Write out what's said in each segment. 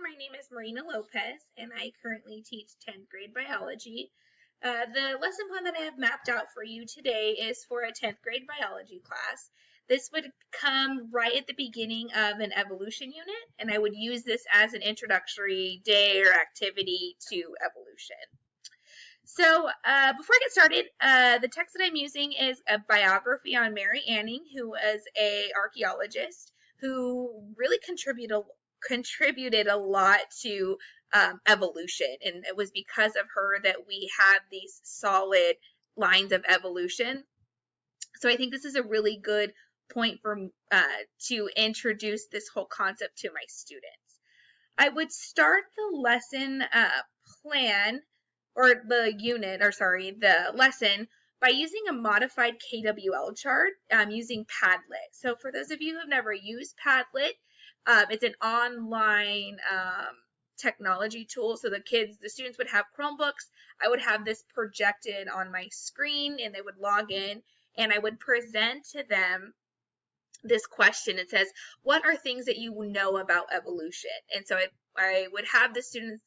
My name is Marina Lopez, and I currently teach 10th grade biology. The lesson plan that I have mapped out for you today is for a 10th grade biology class. This would come right at the beginning of an evolution unit, and I would use this as an introductory day or activity to evolution. So before I get started, the text that I'm using is a biography on Mary Anning, who was an archaeologist who really contributed a lot to evolution, and it was because of her that we have these solid lines of evolution. So I think this is a really good point for to introduce this whole concept to my students. I would start the lesson plan or the lesson by using a modified KWL chart using Padlet. So for those of you who have never used Padlet, it's an online technology tool. So the students would have Chromebooks. I would have this projected on my screen and they would log in and I would present to them this question. It says, what are things that you know about evolution? And so I would have the students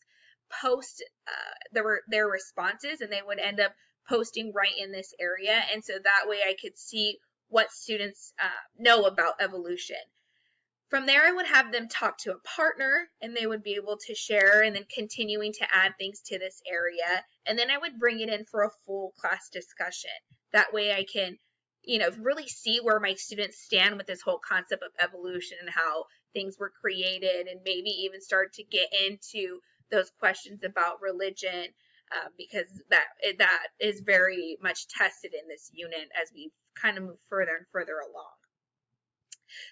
post their responses and they would end up posting right in this area. And so that way I could see what students know about evolution. From there, I would have them talk to a partner and they would be able to share and then continuing to add things to this area. And then I would bring it in for a full class discussion. That way I can, really see where my students stand with this whole concept of evolution and how things were created, and maybe even start to get into those questions about religion, because that is very much tested in this unit as we kind of move further and further along.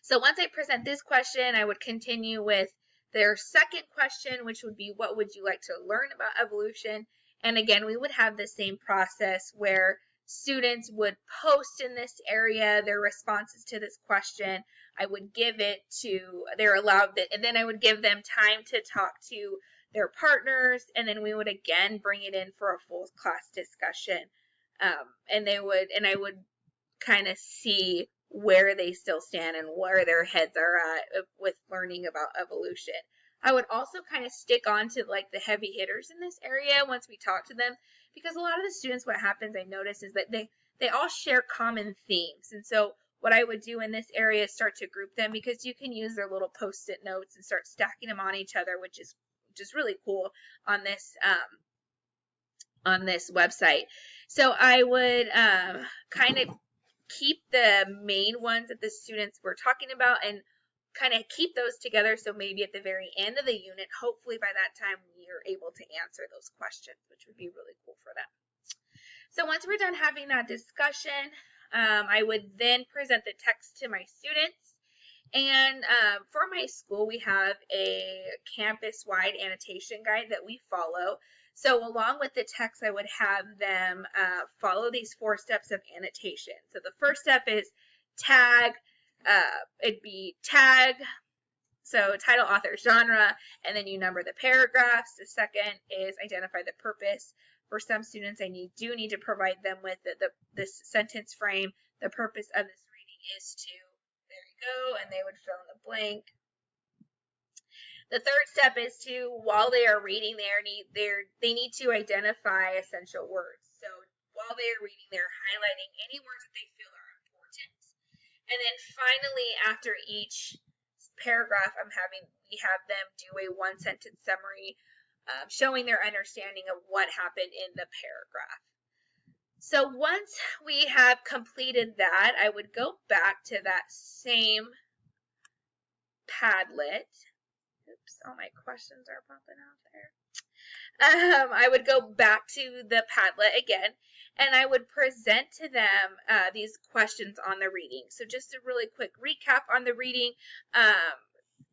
So once I present this question, I would continue with their second question, which would be, what would you like to learn about evolution? And again, we would have the same process where students would post in this area their responses to this question. I would give it to, and then I would give them time to talk to their partners, and then we would again bring it in for a full class discussion. And I would kind of see where they still stand and where their heads are at with learning about evolution. I would also kind of stick on to like the heavy hitters in this area once we talk to them, because a lot of the students, what happens I notice is that they all share common themes. And so what I would do in this area is start to group them, because you can use their little post-it notes and start stacking them on each other, which is really cool on this website. So I would kind of keep the main ones that the students were talking about and kind of keep those together. So maybe at the very end of the unit, hopefully by that time, you're able to answer those questions, which would be really cool for them. So once we're done having that discussion, I would then present the text to my students. And for my school, we have a campus-wide annotation guide that we follow. So along with the text, I would have them follow these 4 steps of annotation. So the first step is tag. It'd be tag, so title, author, genre, and then you number the paragraphs. The second is identify the purpose. For some students, I do need to provide them with this sentence frame. The purpose of this reading is to, there you go, and they would fill in the blank. The third step is to, while they are reading, they need to identify essential words. So while they are reading, they're highlighting any words that they feel are important. And then finally, after each paragraph, we have them do a 1-sentence summary showing their understanding of what happened in the paragraph. So once we have completed that, I would go back to that same Padlet. Oops, all my questions are popping out there. I would go back to the Padlet again, and I would present to them these questions on the reading. So just a really quick recap on the reading.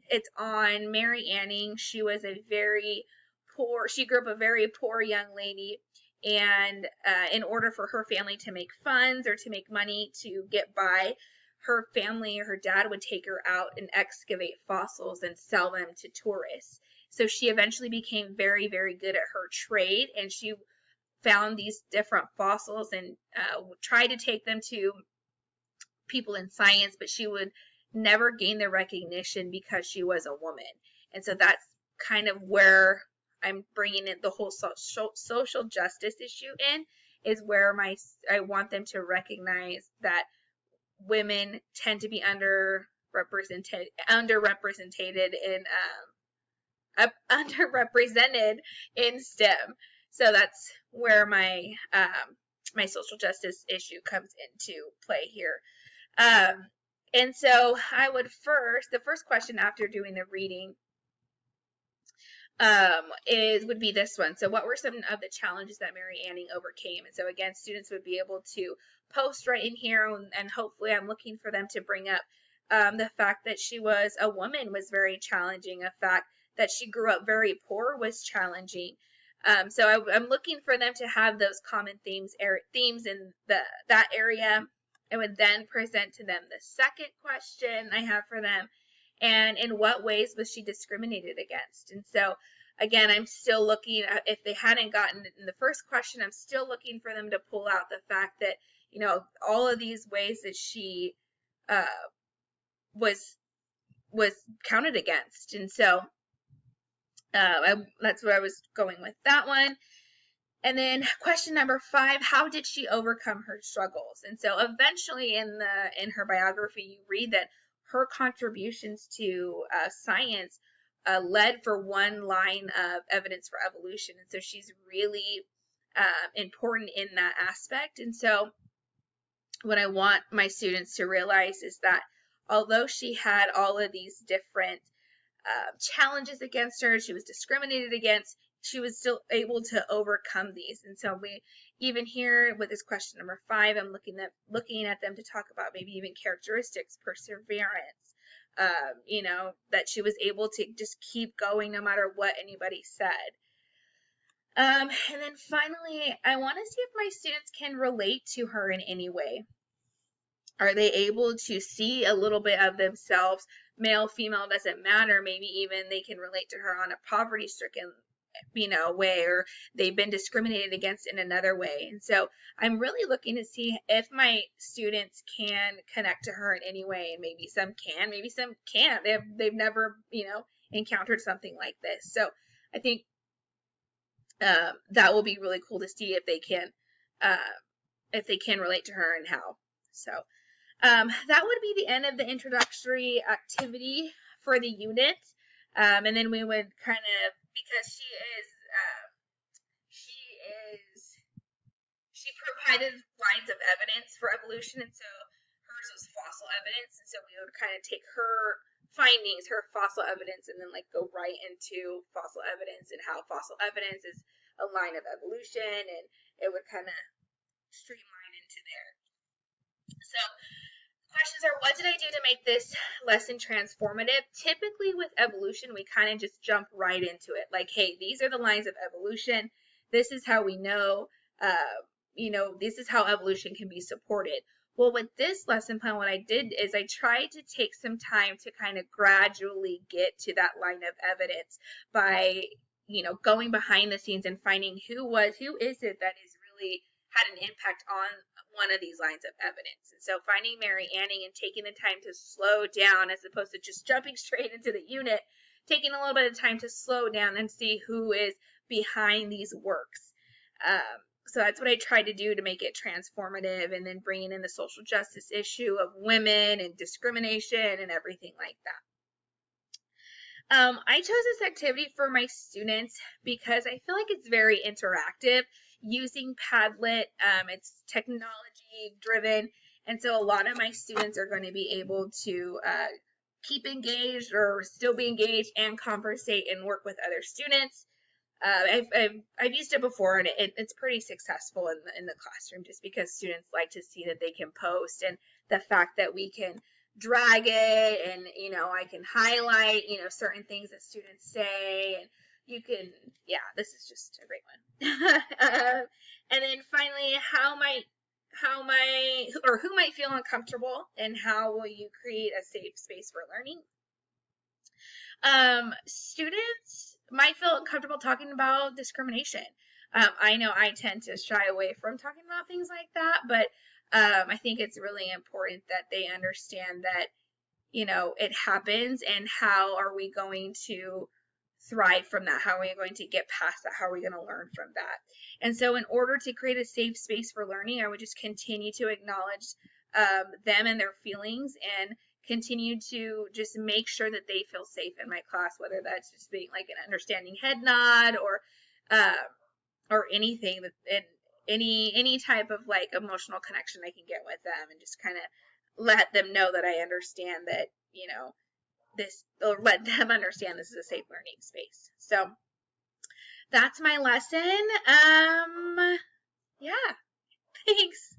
It's on Mary Anning. She was she grew up a very poor young lady, and in order for her family to make funds or to make money to get by, her family or her dad would take her out and excavate fossils and sell them to tourists. So she eventually became very, very good at her trade, and she found these different fossils and tried to take them to people in science, but she would never gain the recognition because she was a woman. And so that's kind of where I'm bringing in the whole social justice issue in, is where I want them to recognize that women tend to be underrepresented in STEM. So that's where my my social justice issue comes into play here. And so I would the first question after doing the reading would be this one. So what were some of the challenges that Mary Anning overcame? And so again, students would be able to post right in here, and hopefully I'm looking for them to bring up the fact that she was a woman was very challenging. A fact that she grew up very poor was challenging. So I'm looking for them to have those common themes in that area. I would then present to them the second question I have for them, and in what ways was she discriminated against? And so again, I'm still looking at, if they hadn't gotten it in the first question, I'm still looking for them to pull out the fact that, you know, all of these ways that she was counted against. And so that's where I was going with that one. And then question number 5, how did she overcome her struggles? And so eventually in her biography, you read that her contributions to science led for one line of evidence for evolution. And so she's really important in that aspect. And so what I want my students to realize is that although she had all of these different challenges against her, she was discriminated against, she was still able to overcome these. And so we, even here with this question number 5, I'm looking at them to talk about maybe even characteristics, perseverance, you know, that she was able to just keep going no matter what anybody said. And then finally, I want to see if my students can relate to her in any way. Are they able to see a little bit of themselves? Male, female, doesn't matter. Maybe even they can relate to her on a poverty-stricken, you know, way, or they've been discriminated against in another way. And so I'm really looking to see if my students can connect to her in any way. And maybe some can, maybe some can't. They've never, you know, encountered something like this. So I think that will be really cool to see if they can relate to her and how. So that would be the end of the introductory activity for the unit. And then we would kind of, because she provided lines of evidence for evolution, and so hers was fossil evidence, and so we would kind of take her findings, her fossil evidence, and then like go right into fossil evidence and how fossil evidence is a line of evolution, and it would kind of streamline into there. So questions are, what did I do to make this lesson transformative? Typically with evolution, we kind of just jump right into it. Like, hey, these are the lines of evolution. This is how we know, you know, this is how evolution can be supported. Well, with this lesson plan, what I did is I tried to take some time to kind of gradually get to that line of evidence by, you know, going behind the scenes and finding who is it that is really had an impact on one of these lines of evidence. And so finding Mary Anning and taking the time to slow down as opposed to just jumping straight into the unit, taking a little bit of time to slow down and see who is behind these works. So that's what I tried to do to make it transformative, and then bringing in the social justice issue of women and discrimination and everything like that. I chose this activity for my students because I feel like it's very interactive using Padlet. It's technology driven, and so a lot of my students are going to be able to keep engaged or still be engaged and conversate and work with other students. I've used it before, and it's pretty successful in the classroom, just because students like to see that they can post, and the fact that we can drag it, and you know, I can highlight, you know, certain things that students say, and you can, yeah, this is just a great one. And then finally, who might feel uncomfortable, and how will you create a safe space for learning? Students might feel uncomfortable talking about discrimination. I know I tend to shy away from talking about things like that, but I think it's really important that they understand that, you know, it happens, and how are we going to thrive from that? How are we going to get past that? How are we going to learn from that? And so in order to create a safe space for learning, I would just continue to acknowledge them and their feelings, and continue to just make sure that they feel safe in my class, whether that's just being like an understanding head nod, or anything that, and any type of like emotional connection I can get with them, and just kind of let them know that I understand that, this, or let them understand this is a safe learning space. So that's my lesson. Yeah, thanks.